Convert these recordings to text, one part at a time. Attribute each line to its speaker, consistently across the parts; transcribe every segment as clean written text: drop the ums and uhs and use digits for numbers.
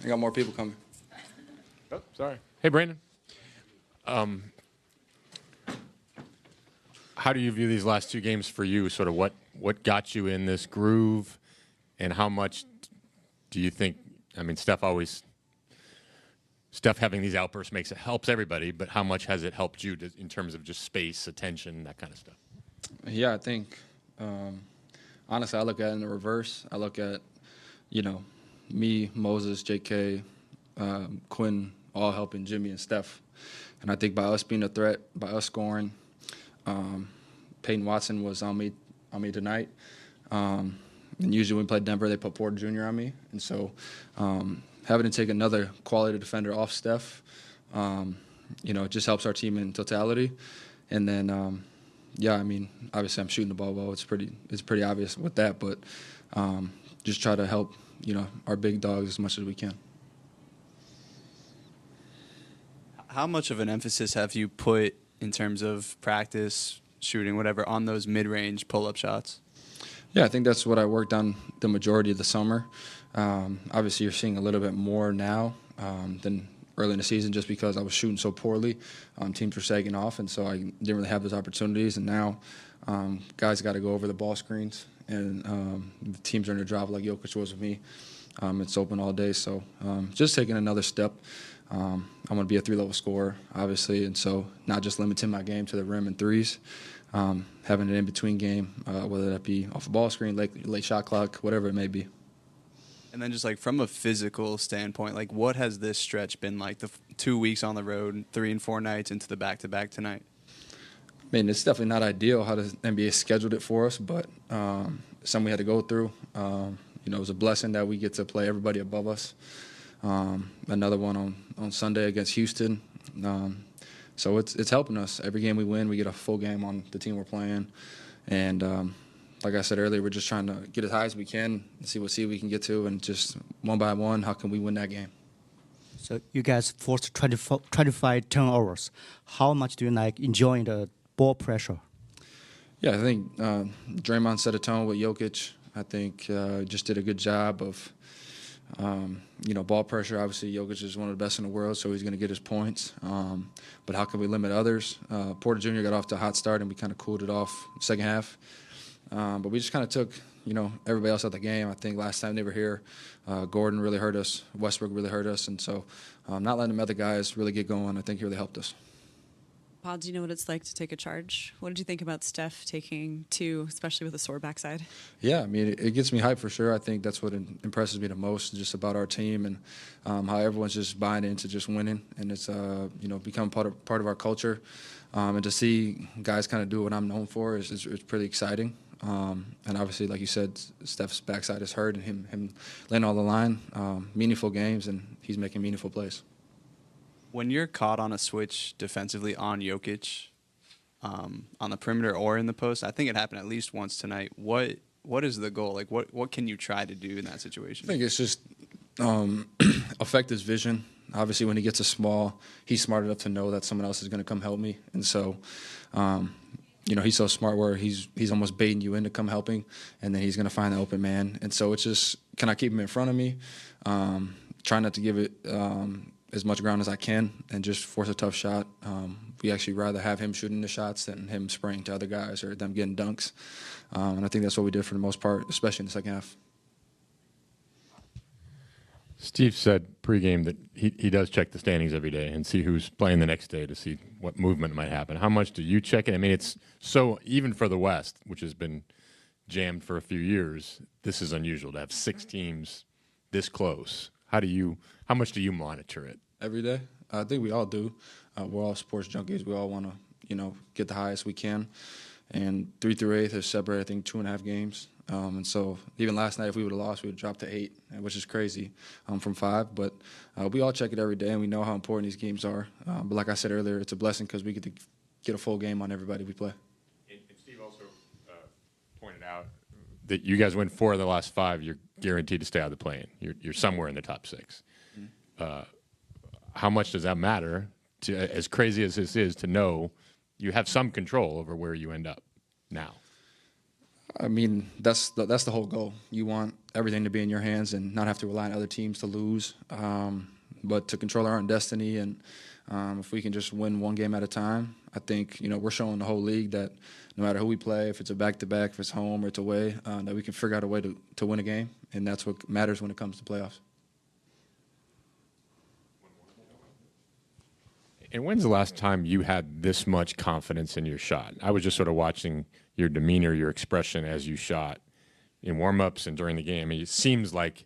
Speaker 1: I got more people coming.
Speaker 2: Oh, sorry. Hey, Brandon. How do you view these last two games for you? Sort of what got you in this groove, and how much do you think? I mean, Steph having these outbursts helps everybody, but how much has it helped you in terms of just space, attention, that kind of stuff?
Speaker 1: Yeah, I think honestly, I look at it in the reverse. I look at me, Moses, J.K., Quinn, all helping Jimmy and Steph, and I think by us being a threat, by us scoring. Peyton Watson was on me tonight. And usually when we play Denver, they put Porter Jr. on me. And so having to take another quality defender off Steph, it just helps our team in totality. And then, I mean, obviously I'm shooting the ball well. It's pretty obvious with that. But just try to help, our big dogs as much as we can.
Speaker 3: How much of an emphasis have you put in terms of practice, shooting, whatever, on those mid-range pull-up shots?
Speaker 1: Yeah, I think that's what I worked on the majority of the summer. Obviously, you're seeing a little bit more now than early in the season just because I was shooting so poorly. Teams were sagging off, and so I didn't really have those opportunities. And now guys got to go over the ball screens, and the teams are in their drive like Jokic was with me. It's open all day, so just taking another step. I'm going to be a three-level scorer, obviously, and so not just limiting my game to the rim and threes, having an in-between game, whether that be off a ball screen, late shot clock, whatever it may be.
Speaker 3: And then just like from a physical standpoint, like what has this stretch been like, the 2 weeks on the road, 3 and 4 nights into the back-to-back tonight?
Speaker 1: I mean, it's definitely not ideal how the NBA scheduled it for us, but something we had to go through. It was a blessing that we get to play everybody above us. Another one on Sunday against Houston. So it's helping us. Every game we win, we get a full game on the team we're playing. And like I said earlier, we're just trying to get as high as we can and see what seed we can get to. And just one by one, how can we win that game?
Speaker 4: So you guys forced 25 turnovers. How much do you like enjoying the ball pressure?
Speaker 1: Yeah, I think Draymond set a tone with Jokic. I think just did a good job of ball pressure. Obviously, Jokic is one of the best in the world, so he's going to get his points. But how can we limit others? Porter Jr. got off to a hot start, and we kind of cooled it off second half. But we just kind of took, everybody else out the game. I think last time they were here, Gordon really hurt us. Westbrook really hurt us. And so not letting the other guys really get going, I think he really helped us.
Speaker 5: Pod, do you know what it's like to take a charge? What did you think about Steph taking 2, especially with a sore backside?
Speaker 1: Yeah, I mean, it gets me hyped for sure. I think that's what impresses me the most, just about our team and how everyone's just buying into just winning. And it's, become part of our culture. And to see guys kind of do what I'm known for is pretty exciting. And obviously, like you said, Steph's backside is hurt, and him laying on the line, meaningful games, and he's making meaningful plays.
Speaker 3: When you're caught on a switch defensively on Jokic, on the perimeter or in the post, I think it happened at least once tonight. What is the goal? Like, what can you try to do in that situation?
Speaker 1: I think it's just affect his vision. Obviously, when he gets a small, he's smart enough to know that someone else is going to come help me. And so, he's so smart where he's almost baiting you into come helping, and then he's going to find the open man. And so it's just, can I keep him in front of me? Try not to give it as much ground as I can and just force a tough shot. We actually rather have him shooting the shots than him spraying to other guys or them getting dunks. And I think that's what we did for the most part, especially in the second half.
Speaker 2: Steve said pregame that he does check the standings every day and see who's playing the next day to see what movement might happen. How much do you check it? I mean, it's so, even for the West, which has been jammed for a few years, this is unusual to have 6 teams this close. How much do you monitor it?
Speaker 1: Every day. I think we all do. We're all sports junkies. We all want to, get the highest we can. And 3 through 8 has separated, I think, 2.5 games. And so even last night, if we would have lost, we would have dropped to 8, which is crazy from 5. But we all check it every day, and we know how important these games are. But like I said earlier, it's a blessing because we get to get a full game on everybody we play.
Speaker 2: And Steve also pointed out that you guys win 4 of the last 5, you're guaranteed to stay out of the play-in. You're somewhere in the top 6. Mm-hmm. How much does that matter, as crazy as this is, to know you have some control over where you end up now?
Speaker 1: I mean, that's the whole goal. You want everything to be in your hands and not have to rely on other teams to lose, but to control our own destiny. And if we can just win one game at a time, I think, we're showing the whole league that no matter who we play, if it's a back-to-back, if it's home or it's away, that we can figure out a way to win a game, and that's what matters when it comes to playoffs.
Speaker 2: And when's the last time you had this much confidence in your shot? I was just sort of watching your demeanor, your expression as you shot in warm-ups and during the game. I mean, it seems like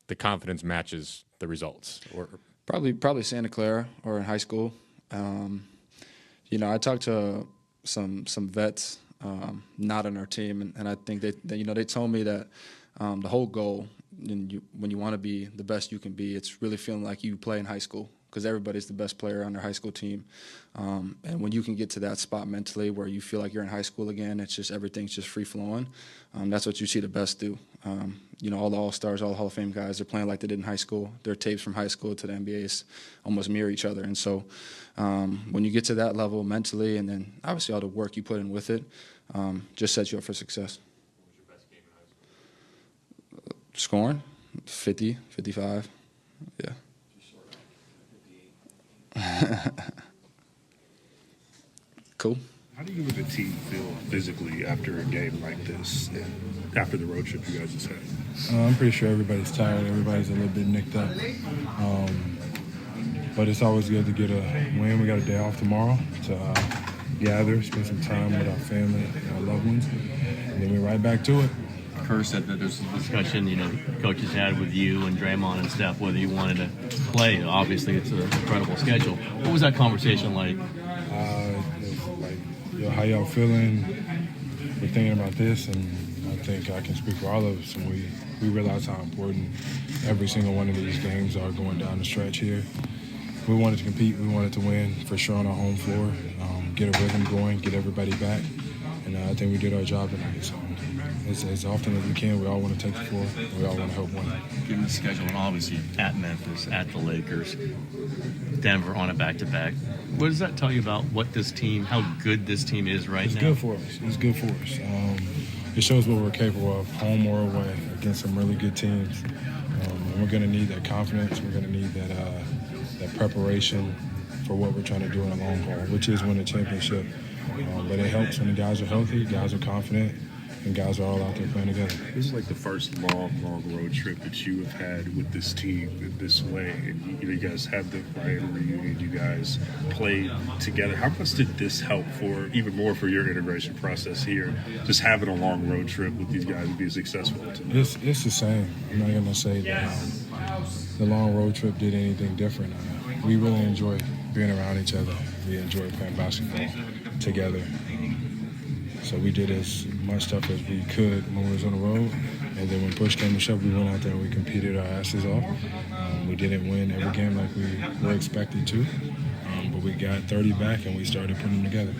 Speaker 2: the confidence matches the results. Or
Speaker 1: Probably Santa Clara or in high school. I talked to some vets not on our team, and I think they told me that the whole goal, when you want to be the best you can be, it's really feeling like you play in high school, because everybody's the best player on their high school team. And when you can get to that spot mentally where you feel like you're in high school again, it's just everything's just free-flowing. That's what you see the best do. All the All-Stars, all the Hall of Fame guys, they're playing like they did in high school. Their tapes from high school to the NBA almost mirror each other. And so when you get to that level mentally, and then obviously all the work you put in with it, just sets you up for success.
Speaker 2: what was your best game in high school?
Speaker 1: Scoring, 50, 55, yeah. Cool.
Speaker 6: How do you and the team feel physically after a game like this and after the road trip you guys just had?
Speaker 7: I'm pretty sure everybody's tired. Everybody's a little bit nicked up. But it's always good to get a win. We got a day off tomorrow to gather, spend some time with our family and our loved ones, and then we're right back to it.
Speaker 8: Kerr said that there's a discussion, coaches had with you and Draymond and Steph whether you wanted to play. Obviously, it's an incredible schedule. What was that conversation like?
Speaker 7: It's like, how y'all feeling? We're thinking about this, and I think I can speak for all of us. And we realize how important every single one of these games are going down the stretch here. We wanted to compete. We wanted to win for sure on our home floor, get a rhythm going, get everybody back. And I think we did our job tonight. So as often as we can, we all want to take the floor. We all want to help win.
Speaker 8: Given the schedule, and obviously at Memphis, at the Lakers, Denver on a back-to-back, what does that tell you about what this team, how good this team is right
Speaker 7: It's
Speaker 8: now?
Speaker 7: good for us. It's good for us. It shows what we're capable of, home or away, against some really good teams. And we're going to need that confidence. We're going to need that preparation for what we're trying to do in the long haul, which is win a championship. But it helps when the guys are healthy, guys are confident, and guys are all out there playing together.
Speaker 6: This is like the first long road trip that you have had with this team this way. And you guys have the Miami reunion. You guys played together. How much did this help even more for your integration process here? Just having a long road trip with these guys and being successful.
Speaker 7: It's the same. I'm not going to say that the long road trip did anything different. We really enjoy being around each other. We enjoy playing basketball together. So we did as much stuff as we could when we was on the road. And then when push came to shove, we went out there and we competed our asses off. We didn't win every game like we were expected to. But we got 30 back and we started putting them together.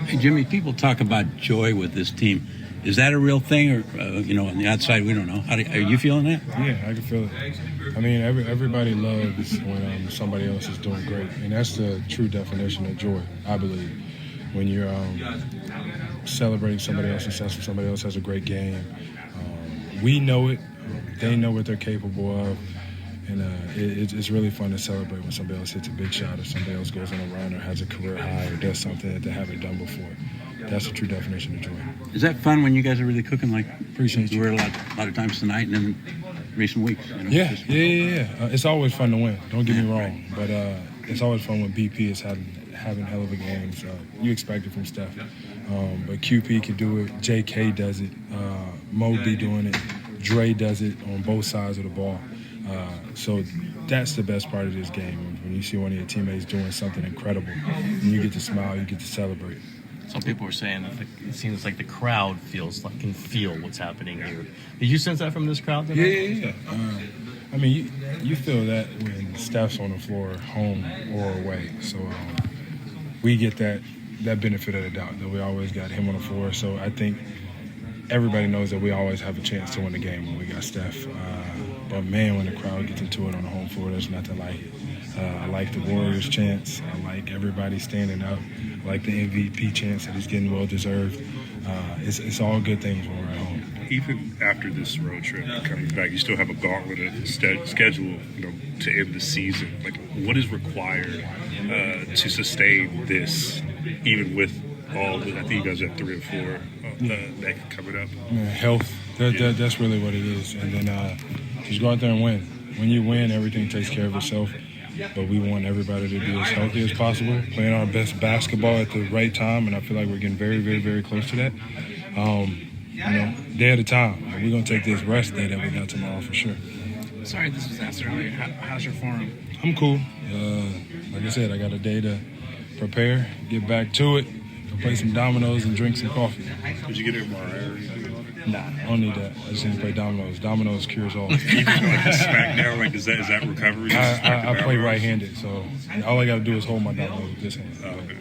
Speaker 9: Hey, Jimmy, people talk about joy with this team. Is that a real thing, or on the outside we don't know? Are you feeling that?
Speaker 7: Yeah, I can feel it. I mean, everybody loves when somebody else is doing great, and that's the true definition of joy, I believe. When you're celebrating somebody else's success, when somebody else has a great game, we know it. They know what they're capable of, and it's really fun to celebrate when somebody else hits a big shot, or somebody else goes on a run, or has a career high, or does something that they haven't done before. That's the true definition of joy.
Speaker 9: Is that fun when you guys are really cooking like
Speaker 7: Appreciate you.
Speaker 9: we were a lot of times tonight and in recent weeks?
Speaker 7: Yeah. It's always fun to win. Don't get me wrong, but it's always fun when BP is having hell of a game. So you expect it from Steph, but QP can do it. JK does it. Mo be doing it. Dre does it on both sides of the ball. So that's the best part of this game, when you see one of your teammates doing something incredible, and you get to smile, you get to celebrate.
Speaker 8: Some people were saying that it seems like the crowd can feel what's happening here. Did you sense that from this crowd tonight?
Speaker 7: Yeah. I mean, you feel that when Steph's on the floor, home or away. So we get that benefit of the doubt that we always got him on the floor. So I think everybody knows that we always have a chance to win the game when we got Steph. But man, when the crowd gets into it on the home floor, there's nothing like it. I like the Warriors chants. I like everybody standing up. I like the MVP chants that he's getting well deserved. It's all good things when we're at home.
Speaker 6: Even after this road trip coming back, you still have a gauntlet of schedule, to end the season. Like, what is required to sustain this, even with all the, I think you guys have 3 or 4 that coming up?
Speaker 7: Yeah, health. That's really what it is. And then just go out there and win. When you win, everything takes care of itself. But we want everybody to be as healthy as possible, playing our best basketball at the right time, and I feel like we're getting very, very, very close to that. Day at a time. We're going to take this rest day that we got tomorrow for sure.
Speaker 10: Sorry this was asked earlier. How's your form?
Speaker 7: I'm cool. Like I said, I got a day to prepare, get back to it, go play some dominoes and drink some coffee.
Speaker 6: Did you get an MRI or anything?
Speaker 7: Nah, I don't need that. I just need to play dominoes. Dominoes cures all.
Speaker 6: Even like the smackdown, like is that recovery?
Speaker 7: I play right-handed, so all I got to do is hold my dominoes with this hand.
Speaker 6: Okay.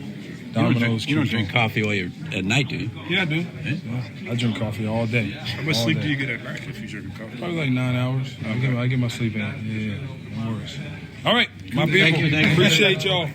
Speaker 7: Dominoes.
Speaker 9: You don't drink coffee while you're at night, do you?
Speaker 7: Yeah, I do. Yeah. I drink coffee all day.
Speaker 6: How much sleep do you get at night if you drink coffee?
Speaker 7: Probably like 9 hours. I get my sleep in. Yeah, no worries. All right, my people.
Speaker 9: Thank you.
Speaker 7: Appreciate y'all.